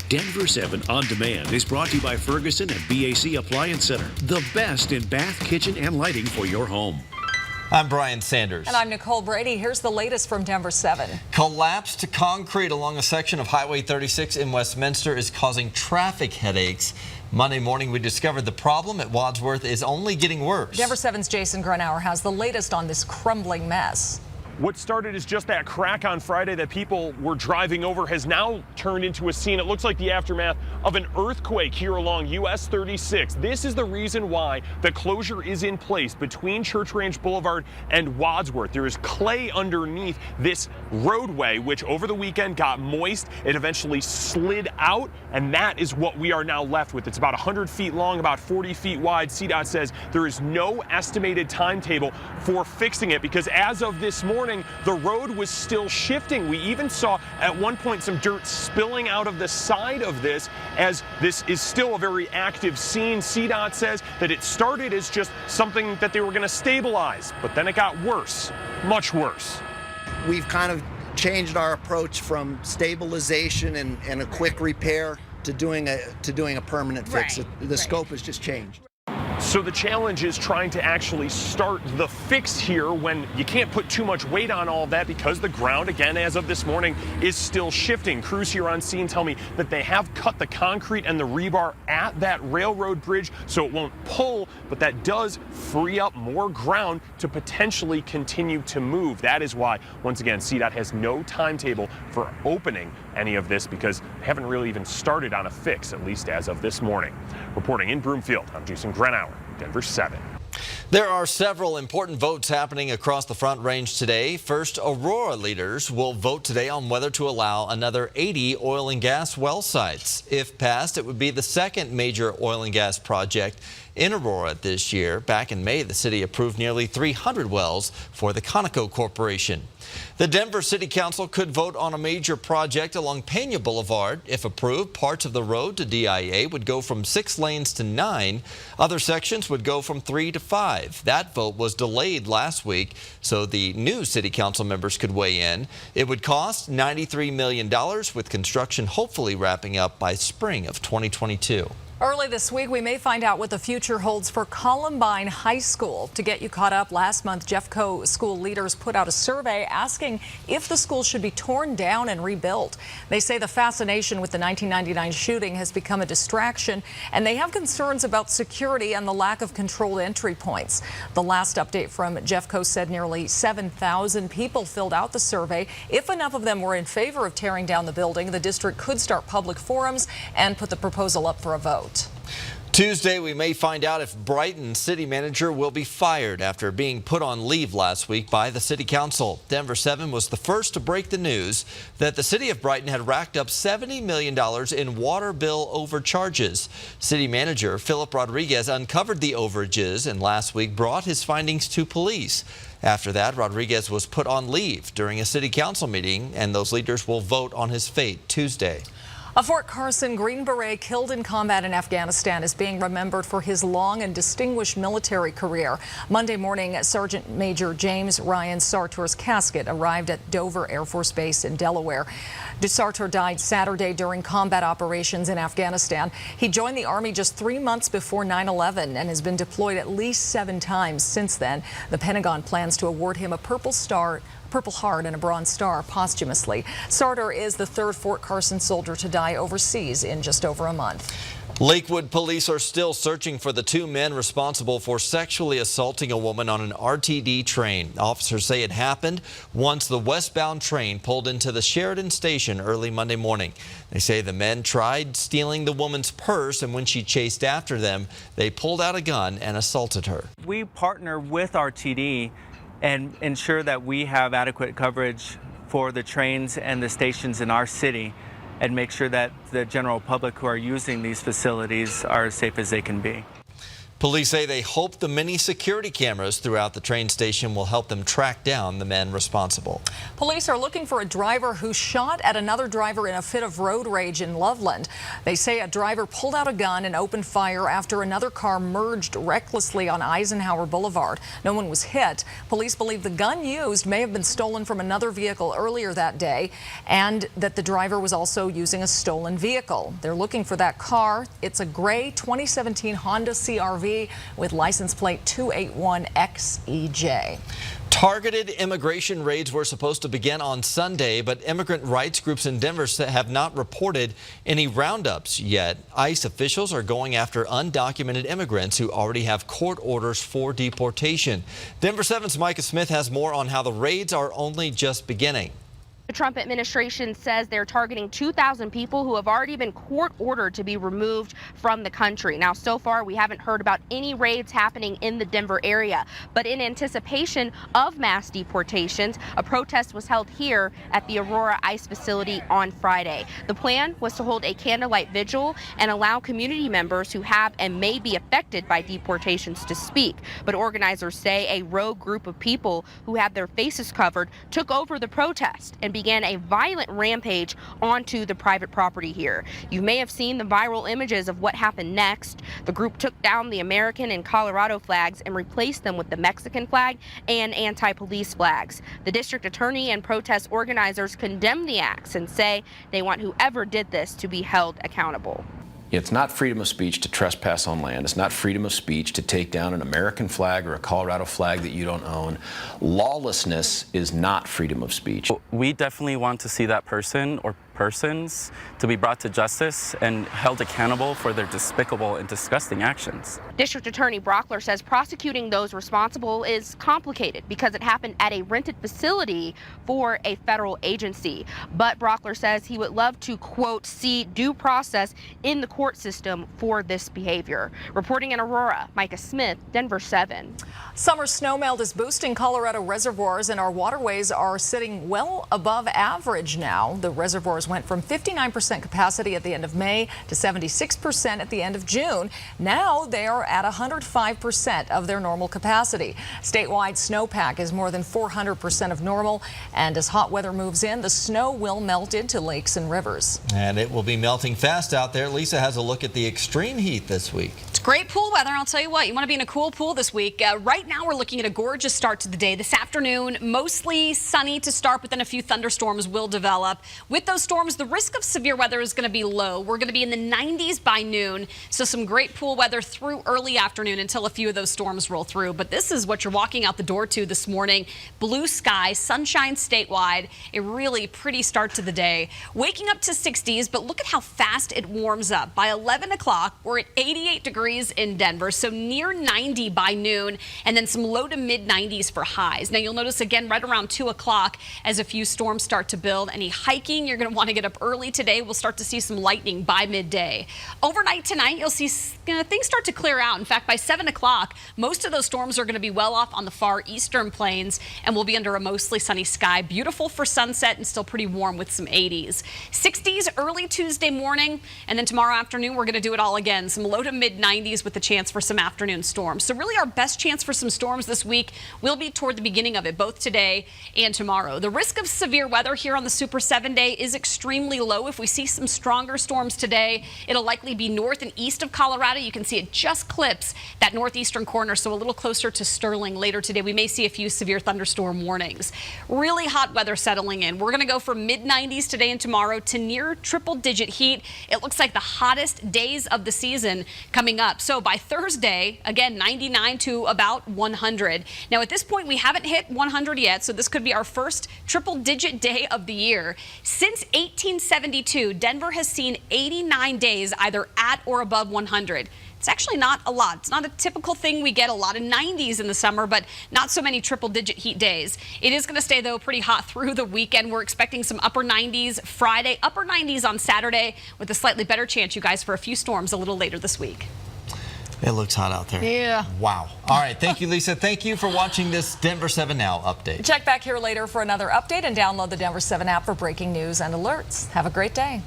Denver 7 On Demand is brought to you by Ferguson and BAC Appliance Center, the best in bath, kitchen, and lighting for your home. I'm Brian Sanders. And I'm Nicole Brady. Here's the latest from Denver 7. Collapsed concrete along a section of Highway 36 in Westminster is causing traffic headaches. Monday morning, we discovered the problem at Wadsworth is only getting worse. Denver 7's Jason Grenauer has the latest on this crumbling mess. What started as just that crack on Friday that people were driving over has now turned into a scene. It looks like the aftermath of an earthquake here along US 36. This is the reason why the closure is in place between Church Ranch Boulevard and Wadsworth. There is clay underneath this roadway, which over the weekend got moist. It eventually slid out, and that is what we are now left with. It's about 100 feet long, about 40 feet wide. CDOT says there is no estimated timetable for fixing it because as of this morning, the road was still shifting. We even saw at one point some dirt spilling out of the side of this as this is still a very active scene. CDOT says that it started as just something that they were going to stabilize, but then it got worse, much worse. We've kind of changed our approach from stabilization and a quick repair to doing a permanent fix. The scope has just changed. So the challenge is trying to actually start the fix here when you can't put too much weight on all of that because the ground, again, as of this morning, is still shifting. Crews here on scene tell me that they have cut the concrete and the rebar at that railroad bridge so it won't pull, but that does free up more ground to potentially continue to move. That is why, once again, CDOT has no timetable for opening any of this because they haven't really even started on a fix, at least as of this morning. Reporting in Broomfield, I'm Jason Grenauer, Denver 7. There are several important votes happening across the Front Range today. First, Aurora leaders will vote today on whether to allow another 80 oil and gas well sites. If passed, it would be the second major oil and gas project in Aurora this year. Back in May, the city approved nearly 300 wells for the Conoco Corporation. The Denver City Council could vote on a major project along Pena Boulevard. If approved, parts of the road to DIA would go from 6 lanes to 9. Other sections would go from 3 to 5. That vote was delayed last week so the new city council members could weigh in. It would cost $93 million, with construction hopefully wrapping up by spring of 2022. Early this week, we may find out what the future holds for Columbine High School. To get you caught up, last month, Jeffco school leaders put out a survey asking if the school should be torn down and rebuilt. They say the fascination with the 1999 shooting has become a distraction, and they have concerns about security and the lack of controlled entry points. The last update from Jeffco said nearly 7,000 people filled out the survey. If enough of them were in favor of tearing down the building, the district could start public forums and put the proposal up for a vote. Tuesday, we may find out if Brighton city manager will be fired after being put on leave last week by the city council. Denver 7 was the first to break the news that the city of Brighton had racked up $70 million in water bill overcharges. City manager Philip Rodriguez uncovered the overages and last week brought his findings to police. After that, Rodriguez was put on leave during a city council meeting, and those leaders will vote on his fate Tuesday. A Fort Carson Green Beret killed in combat in Afghanistan is being remembered for his long and distinguished military career. Monday morning, Sergeant Major James Ryan Sartor's casket arrived at Dover Air Force Base in Delaware. Sartor died Saturday during combat operations in Afghanistan. He joined the Army just 3 months before 9/11 and has been deployed at least 7 times since then. The Pentagon plans to award him a Purple Heart and a Bronze Star posthumously. Sartor is the 3rd Fort Carson soldier to die overseas in just over a month. Lakewood police are still searching for the 2 men responsible for sexually assaulting a woman on an RTD train. Officers say it happened once the westbound train pulled into the Sheridan station early Monday morning. They say the men tried stealing the woman's purse, and when she chased after them, they pulled out a gun and assaulted her. We partner with RTD and ensure that we have adequate coverage for the trains and the stations in our city and make sure that the general public who are using these facilities are as safe as they can be. Police say they hope the many security cameras throughout the train station will help them track down the men responsible. Police are looking for a driver who shot at another driver in a fit of road rage in Loveland. They say a driver pulled out a gun and opened fire after another car merged recklessly on Eisenhower Boulevard. No one was hit. Police believe the gun used may have been stolen from another vehicle earlier that day and that the driver was also using a stolen vehicle. They're looking for that car. It's a gray 2017 Honda CR-V with license plate 281XEJ. Targeted immigration raids were supposed to begin on Sunday, but immigrant rights groups in Denver have not reported any roundups yet. ICE officials are going after undocumented immigrants who already have court orders for deportation. Denver 7's Micah Smith has more on how the raids are only just beginning. The Trump administration says they're targeting 2,000 people who have already been court-ordered to be removed from the country. Now, so far, we haven't heard about any raids happening in the Denver area. But in anticipation of mass deportations, a protest was held here at the Aurora ICE facility on Friday. The plan was to hold a candlelight vigil and allow community members who have and may be affected by deportations to speak. But organizers say a rogue group of people who had their faces covered took over the protest and began a violent rampage onto the private property here. You may have seen the viral images of what happened next. The group took down the American and Colorado flags and replaced them with the Mexican flag and anti-police flags. The district attorney and protest organizers condemn the acts and say they want whoever did this to be held accountable. It's not freedom of speech to trespass on land. It's not freedom of speech to take down an American flag or a Colorado flag that you don't own. Lawlessness is not freedom of speech. We definitely want to see that person or persons to be brought to justice and held accountable for their despicable and disgusting actions. District Attorney Brockler says prosecuting those responsible is complicated because it happened at a rented facility for a federal agency. But Brockler says he would love to, quote, see due process in the court system for this behavior. Reporting in Aurora, Micah Smith, Denver 7. Summer snowmelt is boosting Colorado reservoirs, and our waterways are sitting well above average now. The reservoirs went from 59% capacity at the end of May to 76% at the end of June. Now they are at 105% of their normal capacity. Statewide snowpack is more than 400% of normal, and as hot weather moves in, the snow will melt into lakes and rivers. And it will be melting fast out there. Lisa has a look at the extreme heat this week. It's great pool weather. I'll tell you what, you want to be in a cool pool this week. Right now we're looking at a gorgeous start to the day. This afternoon, mostly sunny to start, but then a few thunderstorms will develop. With those storms, the risk of severe weather is going to be low. We're going to be in the 90s by noon, so some great pool weather through early afternoon until a few of those storms roll through. But this is what you're walking out the door to this morning. Blue sky, sunshine statewide, a really pretty start to the day. Waking up to 60s, but look at how fast it warms up. By 11 o'clock, we're at 88 degrees in Denver, so near 90 by noon, and then some low to mid 90s for highs. Now you'll notice again right around 2 o'clock as a few storms start to build. Any hiking, you're going to want to get up early today. We'll start to see some lightning by midday. Overnight tonight, you'll see things start to clear out. In fact, by 7 o'clock, most of those storms are going to be well off on the far eastern plains, and we'll be under a mostly sunny sky. Beautiful for sunset and still pretty warm with some 80s. 60s early Tuesday morning, and then tomorrow afternoon, we're going to do it all again. Some low to mid 90s with the chance for some afternoon storms. So really our best chance for some storms this week will be toward the beginning of it, both today and tomorrow. The risk of severe weather here on the Super 7 day is extremely low. If we see some stronger storms today, it'll likely be north and east of Colorado. You can see it just clips that northeastern corner, so a little closer to Sterling later today. We may see a few severe thunderstorm warnings. Really hot weather settling in. We're going to go from mid 90s today and tomorrow to near triple-digit heat. It looks like the hottest days of the season coming up. So by Thursday, again, 99 to about 100. Now at this point, we haven't hit 100 yet, so this could be our first triple-digit day of the year. Since 1872, Denver has seen 89 days either at or above 100. It's actually not a lot. It's not a typical thing. We get a lot of 90s in the summer, but not so many triple-digit heat days. It is going to stay, though, pretty hot through the weekend. We're expecting some upper 90s Friday, upper 90s on Saturday, with a slightly better chance, you guys, for a few storms a little later this week. It looks hot out there. Yeah. Wow. All right. Thank you, Lisa. Thank you for watching this Denver 7 Now update. Check back here later for another update and download the Denver 7 app for breaking news and alerts. Have a great day.